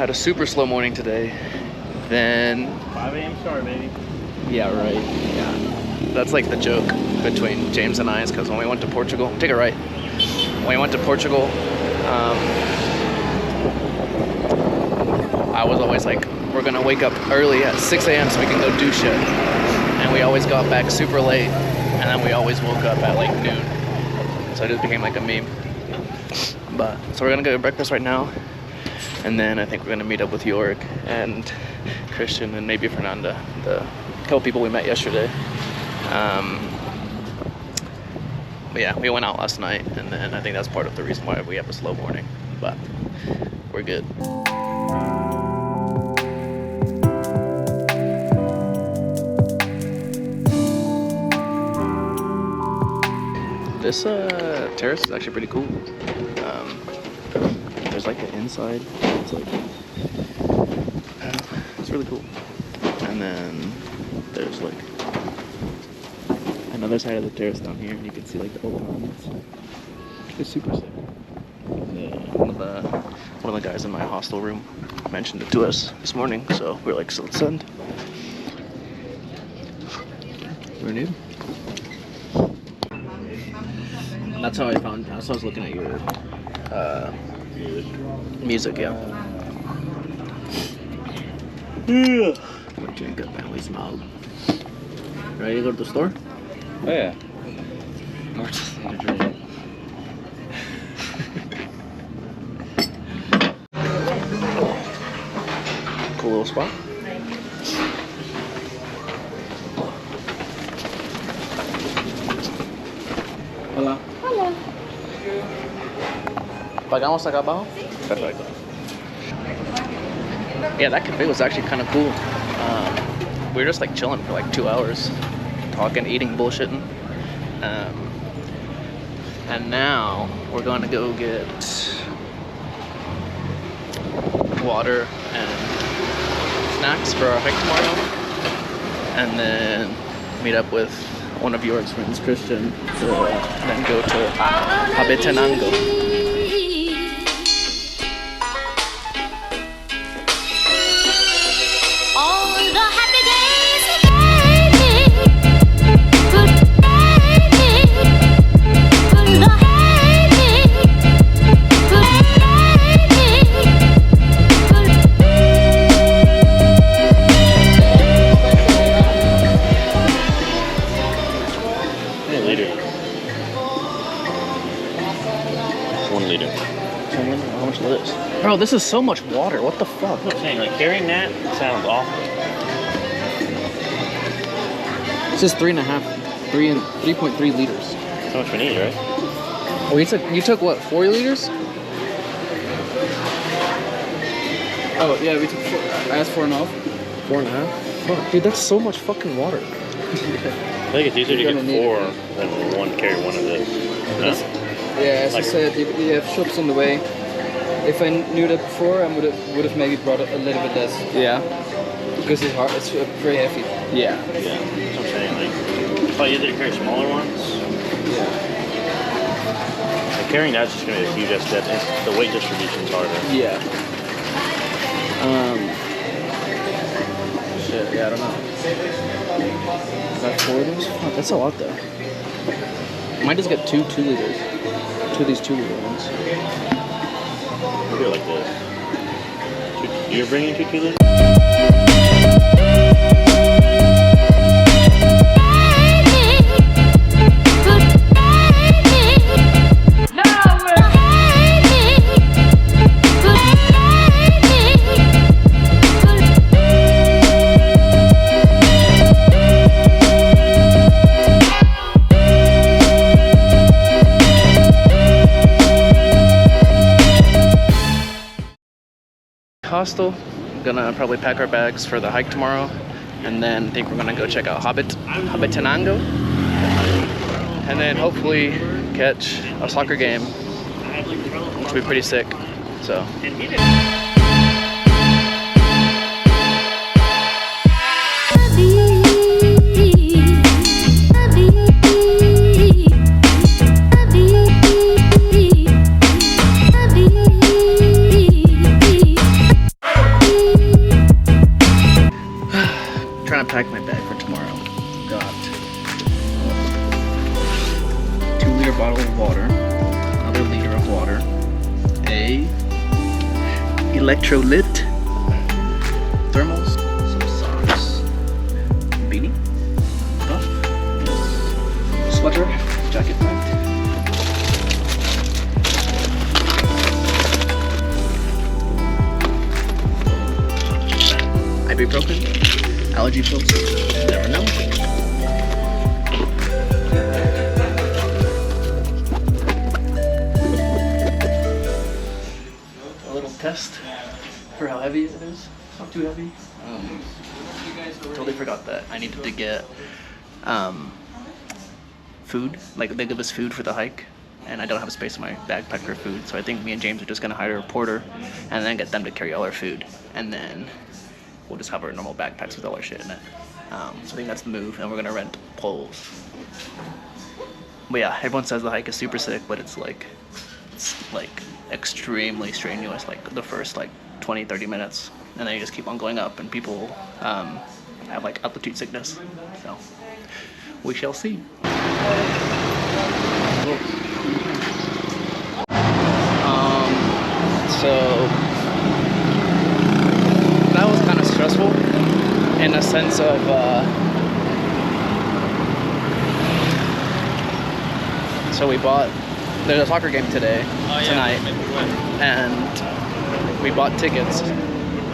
Had a super slow morning today. Then 5 a.m. start, baby. Yeah, right. Yeah. That's like the joke between James and I, is because when we went to Portugal, take it right. When we went to Portugal, I was always like, we're gonna wake up early at 6 a.m. so we can go do shit. And we always got back super late, and then we always woke up at like noon. So it just became like a meme. But so we're gonna go to breakfast right now, and then I think we're gonna meet up with York and Christian and maybe Fernanda, the couple people we met yesterday. But yeah, we went out last night, and then I think that's part of the reason why we have a slow morning. But we're good. This terrace is actually pretty cool. There's like an inside. It's like it's really cool. And then there's like another side of the terrace down here, and you can see like the open. It's super sick. One of the guys in my hostel room mentioned it to us this morning, so we're like, so let's send. We're new. That's how I found. That's how I was looking at your music. Yeah. We're doing good, man. We smiled. Ready to go to the store? Oh yeah. Or just need a drink. Cool little spot. Hola. Hola. ¿Pagamos acá abajo? Perfecto. Yeah, that cafe was actually kind of cool. We were just like chilling for like 2 hours, talking, eating, bullshitting. And now we're going to go get water and snacks for our hike tomorrow, and then meet up with one of York's friends, Christian, to then go to Habetenango. Bro, this is so much water. What the fuck? I'm saying, like, carrying that sounds awful. This is 3.3 liters. That's how much we need, right? Oh, you took what, 4 liters? Oh yeah, we took 4. I asked 4.5. 4.5? Fuck, dude, that's so much fucking water. I think it's easier to get 4 than carry one of this. No? Yeah, as I said, you have shops on the way. If I knew that before, I would have maybe brought a little bit less. Yeah. Because it's hard. It's very heavy. Yeah. Yeah. That's what I'm saying. Like, probably easier to carry smaller ones. Yeah. Like, carrying that's just gonna be a huge step. The weight distribution's harder. Yeah. Shit. Yeah, I don't know. About 4 liters? Fuck, that's a lot though. I might just get 2 liters. 2 of these 2 liter ones. Maybe like this. You're bringing 2 kilos? Hostel. Gonna probably pack our bags for the hike tomorrow, and then I think we're gonna go check out Habetenango, and then hopefully catch a soccer game, which will be pretty sick. So. trying to pack my bag for tomorrow. Got 2-liter bottle of water, another liter of water, a electrolyte, thermals, some socks, beanie, cuff, sweater, jacket packed. Ibuprofen, allergy pills, never know. A little test for how heavy it is. It's not too heavy. Totally forgot that I needed to get food. Like they give us food for the hike, and I don't have space in my backpack for food. So I think me and James are just gonna hire a porter, and then get them to carry all our food, and then we'll just have our normal backpacks with all our shit in it. So I think that's the move, and we're gonna rent poles. But yeah, everyone says the hike is super sick, but it's like extremely strenuous, like the first like 20-30 minutes, and then you just keep on going up, and people have like altitude sickness. So we shall see. So that was kind of stressful in a sense of so there's a soccer game tonight, and we bought tickets,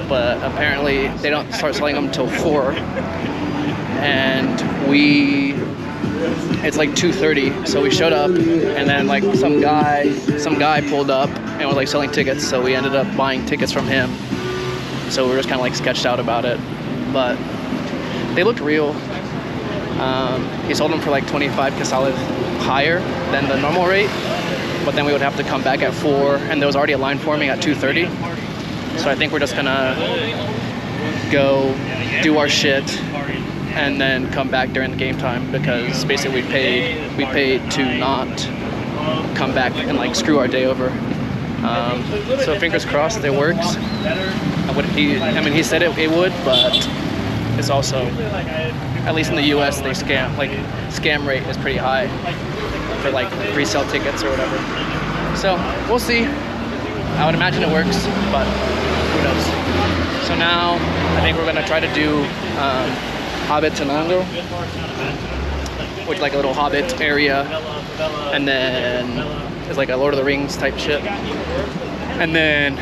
but apparently they don't start selling them till 4, and it's like 2:30, so we showed up, and then like some guy pulled up and was like selling tickets, so we ended up buying tickets from him. So we were just kind of like sketched out about it, but they looked real. He sold them for like 25 quetzales higher than the normal rate, but then we would have to come back at 4, and there was already a line forming at 2:30. So I think we're just gonna go do our shit and then come back during the game time, because basically we paid to not come back and like screw our day over. So fingers crossed it works. He said it would, but it's also, at least in the US, they scam rate is pretty high for like resale tickets or whatever. So we'll see. I would imagine it works, but who knows. So now I think we're gonna try to do Habitanango, which is like a little hobbit area, and then it's like a Lord of the Rings type shit, and then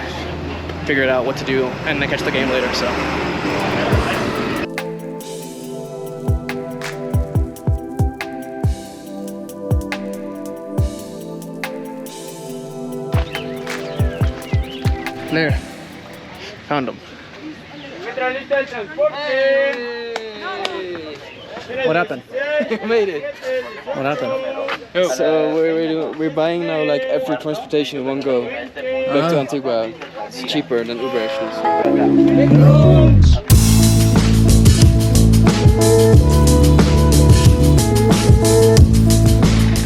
figure out what to do and then catch the game later. So there, found him. What happened? Made it. What happened? So we're buying now like every transportation in one go back to Antigua. It's cheaper than Uber actually.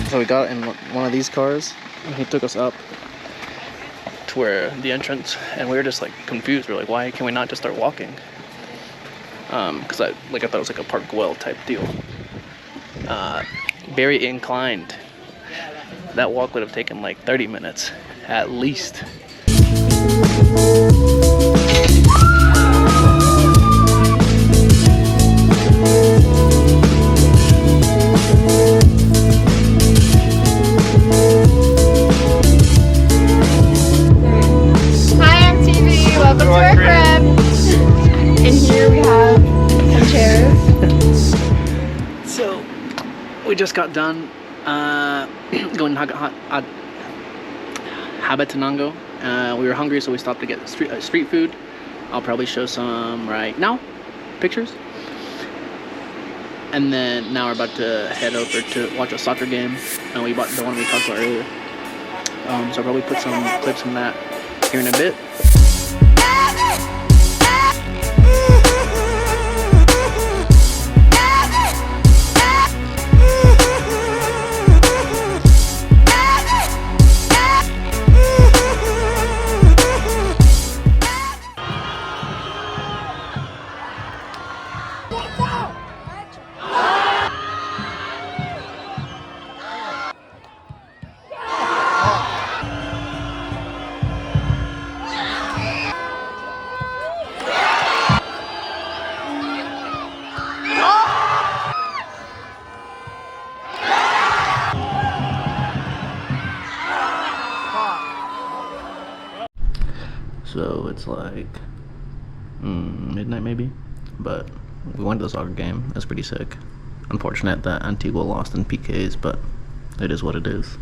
So we got in one of these cars, and he took us up to where the entrance, and we were just like confused. We were like, why can we not just start walking? Because I thought it was like a Park Güell type deal. Very inclined. That walk would have taken like 30 minutes at least. Hi, I'm TV. Welcome to our crib. And here we have some chairs. So we just got done going to Habitanango. We were hungry, so we stopped to get street food. I'll probably show some right now, pictures. And then now we're about to head over to watch a soccer game, and we bought the one we talked about earlier. So I'll probably put some clips from that here in a bit. It's like midnight maybe, but we went to the soccer game. It was pretty sick. Unfortunate that Antigua lost in PKs, but it is what it is.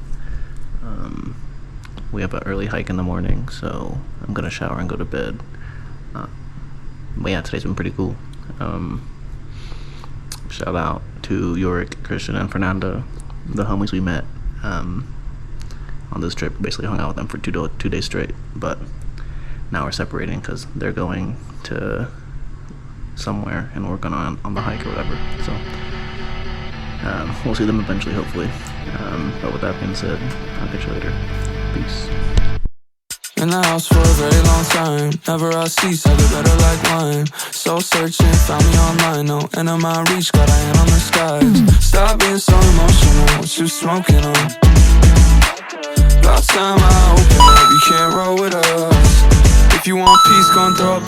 We have an early hike in the morning, so I'm gonna shower and go to bed. But yeah, today's been pretty cool. Shout out to Yorick, Christian, and Fernanda, the homies we met on this trip. Basically hung out with them for 2 days straight, but now we're separating because they're going to somewhere and we're going on the hike or whatever. So we'll see them eventually, hopefully. But with that being said, I'll catch you later. Peace. In the house for a very long time. Never I cease, I get better like wine. Soul searching, found me online. No end of my reach, got a hand on the skies. Stop being so emotional, what you smoking on? About time I open up, you can't roll with us. If you want peace, gon' throw up the